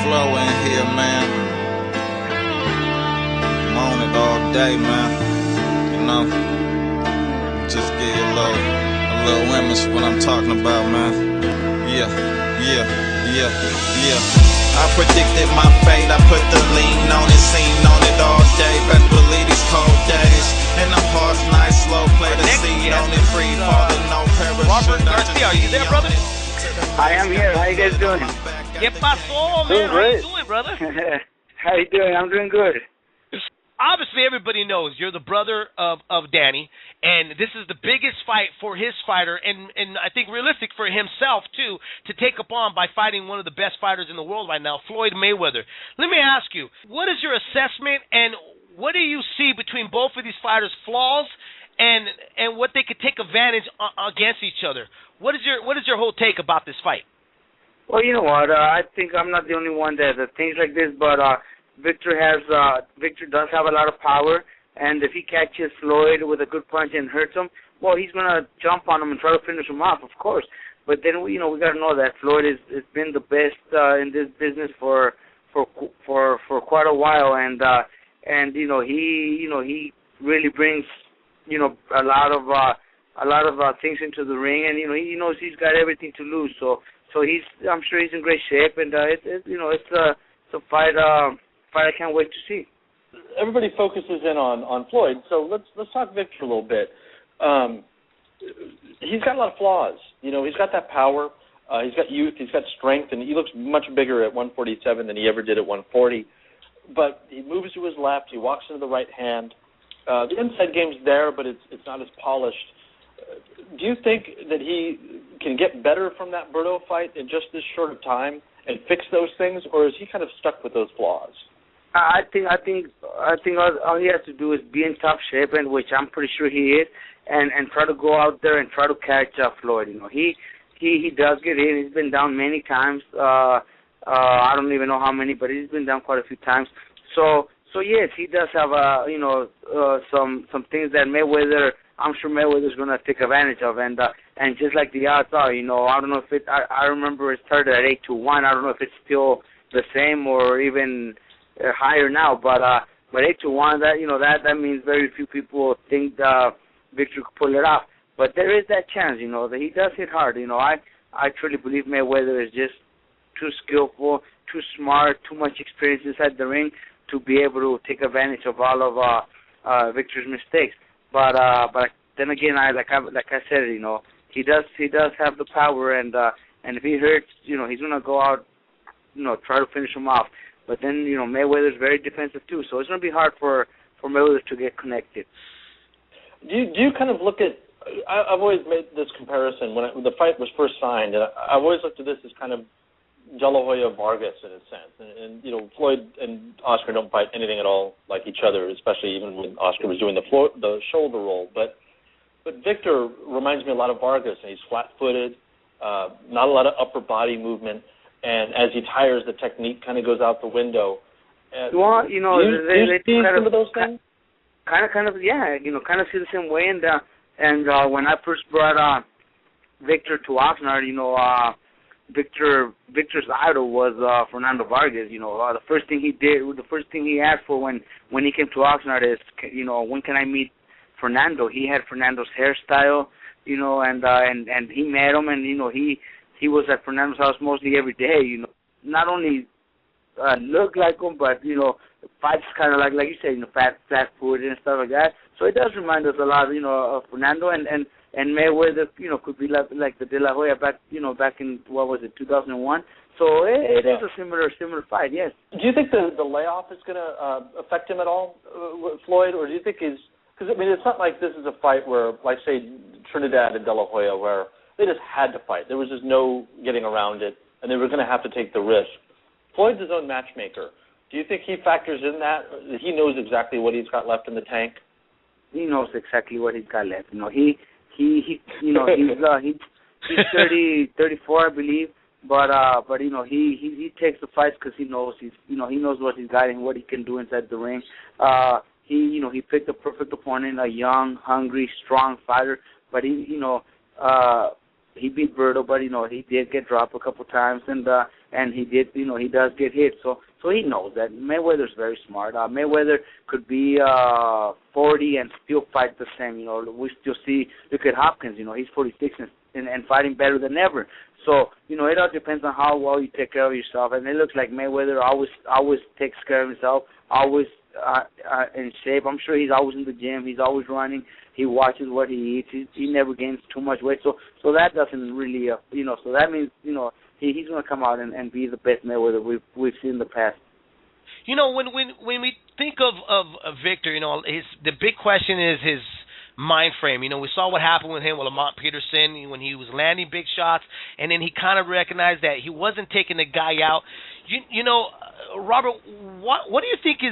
flow in here, man. I'm on it all day, man. You know, just give you a little image of what I'm talking about, man. Yeah. I predicted my fate, I put the lean on it, seen on it all day. Better believe these cold days. And the harsh night, slow play the scene on it, free falling, no parachute. Robert Garcia, are you there, brother? I am here. How you guys doing? ¿Qué pasó, man? How you doing, brother? How you doing? I'm doing good. Obviously, everybody knows you're the brother of Danny, and this is the biggest fight for his fighter, and I think realistic for himself, too, to take up on by fighting one of the best fighters in the world right now, Floyd Mayweather. Let me ask you, what is your assessment, and what do you see between both of these fighters' flaws and what they could take advantage against each other? What is your whole take about this fight? Well, you know what? I think I'm not the only one that thinks like this, but Victor does have a lot of power, and if he catches Floyd with a good punch and hurts him, well, he's gonna jump on him and try to finish him off, of course. But then we gotta know that Floyd has been the best in this business for quite a while, and he really brings a lot of things into the ring, and he knows he's got everything to lose, so I'm sure he's in great shape, and it's a fight I can't wait to see. Everybody focuses in on Floyd, so let's talk Victor a little bit. He's got a lot of flaws. He's got that power. He's got youth. He's got strength, and he looks much bigger at 147 than he ever did at 140. But he moves to his left. He walks into the right hand. The inside game's there, but it's not as polished. Do you think that he can get better from that Berto fight in just this short of time and fix those things, or is he kind of stuck with those flaws? I think all he has to do is be in top shape, and which I'm pretty sure he is, and try to go out there and try to catch Floyd. He does get in. He's been down many times. I don't even know how many, but he's been down quite a few times. So yes, he does have some things that I'm sure Mayweather's going to take advantage of, and just like the odds are, I don't know if I remember it started at 8-1. I don't know if it's still the same or even higher now, but 8-1, that means very few people think Victor could pull it off. But there is that chance, that he does hit hard. I truly believe Mayweather is just too skillful, too smart, too much experience inside the ring to be able to take advantage of all of Victor's mistakes. But then again, like I said, he does have the power, and if he hurts, he's gonna go out, try to finish him off. But then Mayweather's very defensive too, so it's gonna be hard for Mayweather to get connected. Do you kind of look at? I've always made this comparison when the fight was first signed, and I've always looked at this as kind of De La Hoya Vargas in a sense, and Floyd and Oscar don't fight anything at all like each other, especially even when Oscar was doing the shoulder roll. But Victor reminds me a lot of Vargas, and he's flat-footed, not a lot of upper body movement, and as he tires, the technique kind of goes out the window. Well, do you see some of those things? Kind of, yeah. Kind of see the same way. And when I first brought Victor to Oxnard, Victor's idol was Fernando Vargas. The first thing he asked for when he came to Oxnard is, when can I meet Fernando? He had Fernando's hairstyle, and he met him, and he was at Fernando's house mostly every day. Not only look like him, but fights kind of like you said, flat foot and stuff like that. So it does remind us a lot, of Fernando, and Mayweather, could be like the De La Hoya back in, what was it, 2001. So it is a similar fight, yes. Do you think the layoff is going to affect him at all, Floyd, or do you think because it's not like this is a fight where, like say Trinidad and De La Hoya, where they just had to fight. There was just no getting around it, and they were going to have to take the risk. Floyd's his own matchmaker. Do you think he factors in that? He knows exactly what he's got left in the tank? He knows exactly what he's got left. He's 34, I believe, but he takes the fights because he knows he knows what he's got and what he can do inside the ring. He picked the perfect opponent, a young, hungry, strong fighter, but he beat Berto, but he did get dropped a couple times, and and he does get hit. So he knows that Mayweather's very smart. Mayweather could be 40 and still fight the same. We still look at Hopkins. He's 46 and fighting better than ever. So it all depends on how well you take care of yourself. And it looks like Mayweather always takes care of himself, always in shape. I'm sure he's always in the gym. He's always running. He watches what he eats. He never gains too much weight. So that doesn't really, so that means, he's going to come out and be the best Mayweather we've seen in the past. When we think of Victor, the big question is his mind frame. We saw what happened with him with Lamont Peterson when he was landing big shots, and then he kind of recognized that he wasn't taking the guy out. Robert, what do you think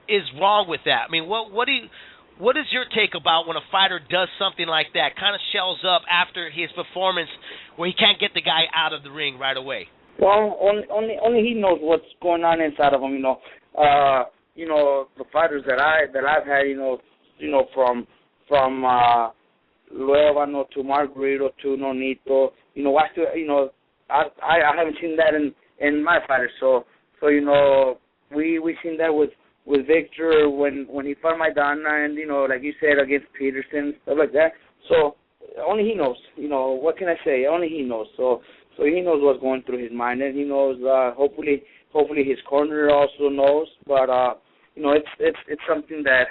is wrong with that? I mean, what is your take about when a fighter does something like that, kind of shells up after his performance where he can't get the guy out of the ring right away? Well, only he knows what's going on inside of him. The fighters that I've had, from Luevano to Margarito to Nonito, I haven't seen that in my fighters. So we seen that with Victor when he fought Maidana, and like you said, against Peterson, stuff like that. So only he knows. What can I say? Only he knows. So he knows what's going through his mind, and he knows. Hopefully his corner also knows. But it's something that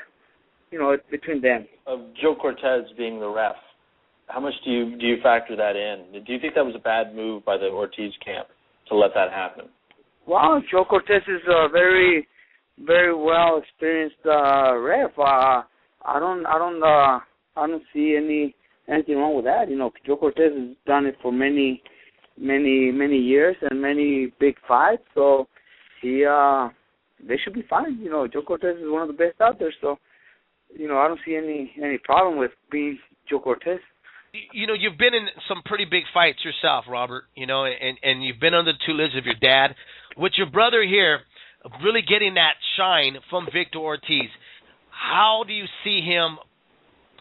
it's between them. Joe Cortez being the ref, how much do you factor that in? Do you think that was a bad move by the Ortiz camp to let that happen? Well, Joe Cortez is a very, very well experienced ref. I don't see anything wrong with that. Joe Cortez has done it for many years and many big fights. So they should be fine. Joe Cortez is one of the best out there. So I don't see any problem with being Joe Cortez. You've been in some pretty big fights yourself, Robert, and you've been under the two lids of your dad. With your brother here really getting that shine from Victor Ortiz, how do you see him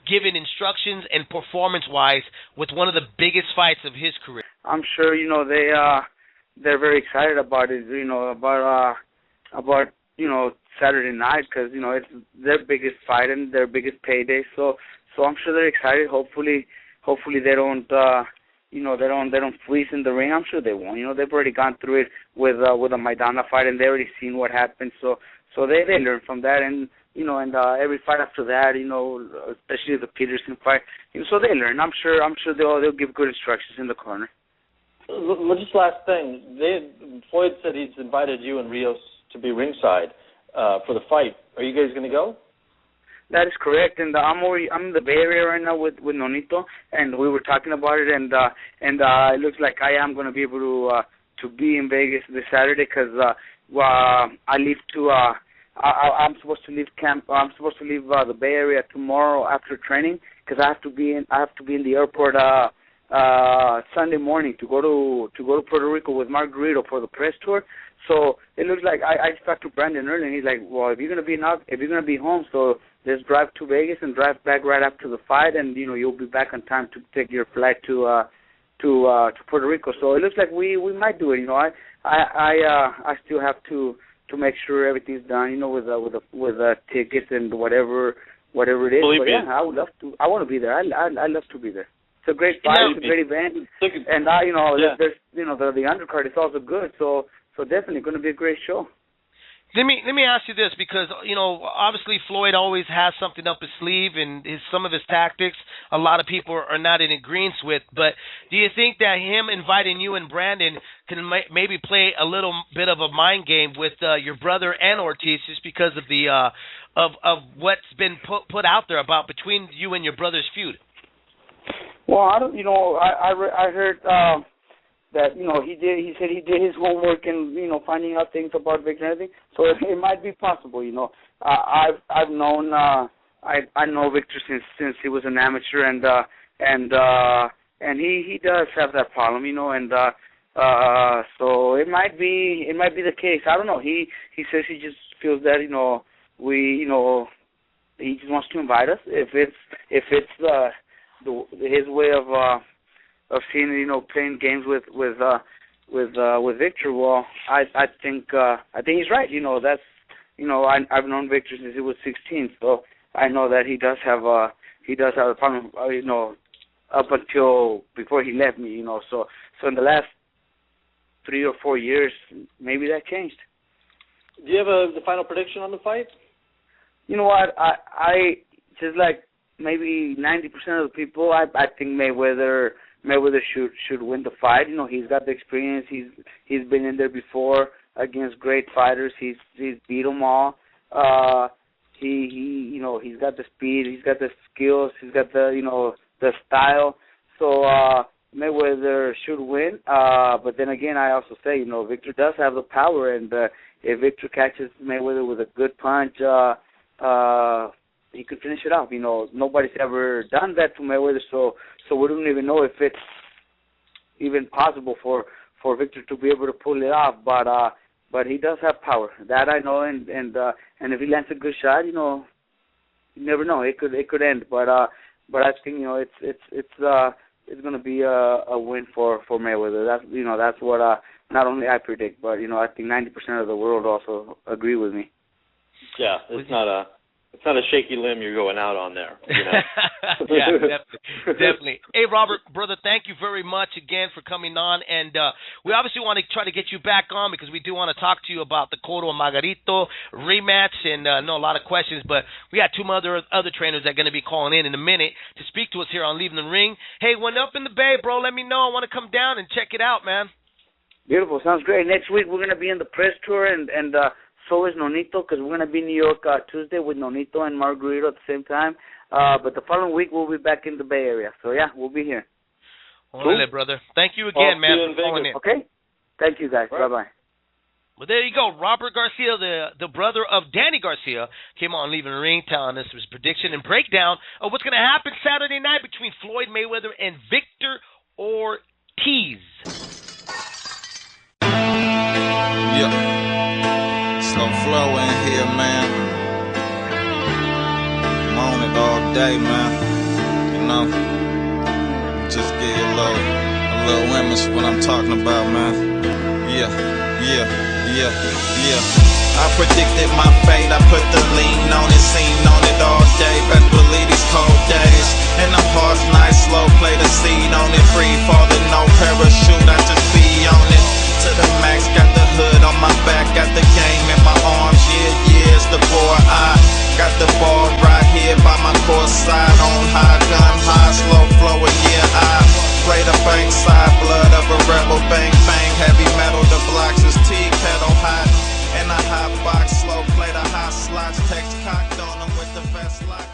giving instructions and performance-wise with one of the biggest fights of his career? I'm sure, they're very excited about it, about Saturday night, because, it's their biggest fight and their biggest payday. So I'm sure they're excited. Hopefully they don't, they don't freeze in the ring. I'm sure they won't. They've already gone through it with a Maidana fight, and they already seen what happened. So they learn from that, and every fight after that, especially the Peterson fight, so they learn. I'm sure they'll give good instructions in the corner. Just last thing, Floyd said he's invited you and Rios to be ringside for the fight. Are you guys going to go? That is correct, and I'm in the Bay Area right now with Nonito, and we were talking about it, and it looks like I am going to be able to be in Vegas this Saturday, because I leave to I'm supposed to leave camp. I'm supposed to leave the Bay Area tomorrow after training, because I have to be in the airport Sunday morning to go to Puerto Rico with Margarito for the press tour. So it looks like I talked to Brandon earlier, and he's like, well, if you're gonna be home, so just drive to Vegas and drive back right after the fight, and you'll be back on time to take your flight to Puerto Rico. So it looks like we might do it. I still have to make sure everything's done. With the tickets and whatever it is. But yeah, I would love to. I want to be there. I love to be there. It's a great fight. It's a great event, and there's the undercard is also good. So definitely going to be a great show. Let me ask you this, because obviously Floyd always has something up his sleeve, and some of his tactics a lot of people are not in agreement with. But do you think that him inviting you and Brandon can maybe play a little bit of a mind game with your brother and Ortiz, just because of the of what's been put out there about between you and your brother's feud? Well, I don't. I heard that he said he did his homework and finding out things about Victor and everything. So it might be possible. I've known I know Victor since he was an amateur, and he does have that problem, and so it might be the case. I don't know. He says he just feels that he just wants to invite us. If it's his way of seeing, playing games with Victor. Well, I think he's right. That's I've known Victor since he was 16, so I know that he does have a problem. Up until before he left me. So in the last 3 or 4 years, maybe that changed. Do you have the final prediction on the fight? You know what? I just like maybe 90% of the people. I think Mayweather should win the fight. He's got the experience. He's been in there before against great fighters. He's beat them all. He's got the speed. He's got the skills. He's got the style. So Mayweather should win. But then again, I also say Victor does have the power, and if Victor catches Mayweather with a good punch, he could finish it off. Nobody's ever done that to Mayweather, so we don't even know if it's even possible for Victor to be able to pull it off. But he does have power. That I know, and if he lands a good shot, you never know. It could end. But I think it's going to be a win for Mayweather. That's what not only I predict, but I think 90% of the world also agree with me. Yeah, it's not a shaky limb you're going out on there. Yeah, definitely. Hey, Robert, brother, thank you very much again for coming on, and we obviously want to try to get you back on because we do want to talk to you about the Cotto and Margarito rematch, and know a lot of questions, but we got two other trainers that are going to be calling in a minute to speak to us here on Leaving the Ring. Hey, when up in the Bay, bro, let me know. I want to come down and check it out, man. Beautiful. Sounds great. Next week we're going to be in the press tour, and so is Nonito, because we're going to be in New York Tuesday with Nonito and Margarito at the same time. But the following week we'll be back in the Bay Area. So, yeah, we'll be here. Cool, brother. Thank you again, man, for calling in. Okay. Thank you, guys. Right. Bye-bye. Well, there you go. Robert Garcia, the brother of Danny Garcia, came on Leaving the Ring, telling us his prediction and breakdown of what's going to happen Saturday night between Floyd Mayweather and Victor Ortiz. Yeah. Slow flow in here, man. I'm on it all day, man. Just give you a little image what I'm talking about, man. Yeah. I predicted my fate. I put the lean on it, seen on it all day. Better believe these cold days. And the heart's nice, slow play the seed on it. Free falling, no parachute. I just be on it. To the max, got the hood on my back, got the game in my arms, yeah, it's the boy. I got the ball right here by my court side, on high, gun high, slow flow, yeah, I play the bank side, blood of a rebel, bang, bang, heavy metal, the blocks is tea kettle hot, and a hot box, slow play the hot slots, text cocked on them with the best lock.